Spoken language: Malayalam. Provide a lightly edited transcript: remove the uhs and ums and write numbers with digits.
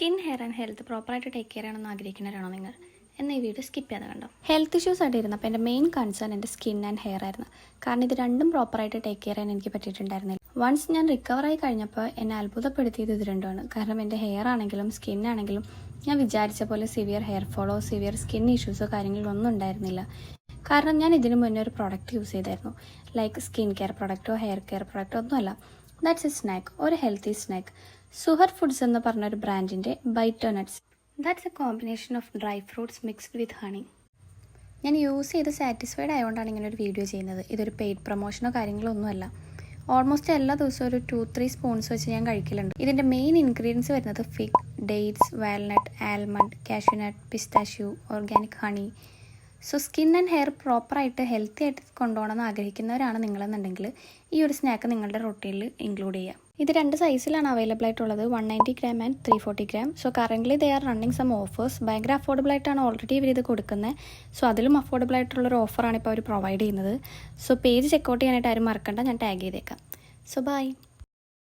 സ്കിൻ, ഹെയർ ആൻഡ് ഹെൽത്ത് പ്രോപ്പറായിട്ട് ടേക്ക് കെയർ ചെയ്യണമെന്ന് ആഗ്രഹിക്കുന്നവരാണോ നിങ്ങൾ? എന്ന ഈ വീഡിയോ സ്കിപ്പ് ചെയ്യാതെ കണ്ടോ. ഹെൽത്ത് ഇഷ്യൂസ് ആയിട്ട് ഇരുന്നപ്പോൾ എൻ്റെ മെയിൻ കൺസേൺ എൻ്റെ സ്കിൻ ആൻഡ് ഹെയർ ആയിരുന്നു. കാരണം ഇത് രണ്ടും പ്രോപ്പറായിട്ട് ടേക്ക് കെയർ ചെയ്യാൻ എനിക്ക് പറ്റിയിട്ടുണ്ടായിരുന്നില്ല. വൺസ് ഞാൻ റിക്കവറായി കഴിഞ്ഞപ്പോൾ എന്നെ അത്ഭുതപ്പെടുത്തിയത് ഇത് രണ്ടുമാണ്. കാരണം എൻ്റെ ഹെയർ ആണെങ്കിലും സ്കിൻ ആണെങ്കിലും ഞാൻ വിചാരിച്ച പോലെ severe hair fall, severe skin ഇഷ്യൂസോ കാര്യങ്ങളൊന്നും ഉണ്ടായിരുന്നില്ല. കാരണം ഞാൻ ഇതിനു മുന്നേ ഒരു പ്രോഡക്റ്റ് യൂസ് ചെയ്തായിരുന്നു. ലൈക്ക് സ്കിൻ കെയർ പ്രൊഡക്റ്റോ ഹെയർ കെയർ പ്രൊഡക്റ്റോ ഒന്നുമല്ല. ദാറ്റ്സ് എ സ്നാക്ക്, ഒരു ഹെൽത്തി സ്നാക്ക്. സുഹർ ഫുഡ്സ് എന്ന് പറഞ്ഞൊരു ബ്രാൻഡിൻ്റെ ബൈറ്റോ nuts. That's a combination of dry fruits mixed with honey. ഞാൻ യൂസ് ചെയ്ത് സാറ്റിസ്ഫൈഡ് ആയതുകൊണ്ടാണ് ഇങ്ങനെ ഒരു വീഡിയോ ചെയ്യുന്നത്. ഇതൊരു പെയ്ഡ് പ്രൊമോഷനോ കാര്യങ്ങളോ ഒന്നുമല്ല. ഓൾമോസ്റ്റ് എല്ലാ ദിവസവും ഒരു 2-3 സ്പൂൺസ് വെച്ച് ഞാൻ കഴിക്കലുണ്ട്. ഇതിൻ്റെ മെയിൻ ഇൻഗ്രീഡിയൻസ് വരുന്നത് fig, dates, walnut, almond, cashew nut, pistachio, organic honey. So skin and hair പ്രോപ്പറായിട്ട് ഹെൽത്തി ആയിട്ട് കൊണ്ടുപോകണമെന്ന് ആഗ്രഹിക്കുന്നവരാണ് നിങ്ങളെന്നുണ്ടെങ്കിൽ ഈ ഒരു സ്നാക്ക് നിങ്ങളുടെ റൊട്ടീനിൽ ഇൻക്ലൂഡ് ചെയ്യുക. ഇത് 2 സൈസിലാണ് അവൈലബിൾ ആയിട്ടുള്ളത്, 190 gram and 340 gram. So currently they are running some offers. ഭയങ്കര അഫോർഡബിൾ ആയിട്ടാണ് ഓൾറെഡി ഇവർ ഇത് കൊടുക്കുന്നത്. സോ അതിലും അഫോർഡബിൾ ആയിട്ടുള്ളൊരു ഓഫറാണ് ഇപ്പോൾ അവർ പ്രൊവൈഡ് ചെയ്യുന്നത്. സോ പേജ് ചെക്കൗട്ട് ചെയ്യാനായിട്ട് ആരും മറക്കണ്ട, ഞാൻ ടാഗ് ചെയ്തേക്കാം. So by.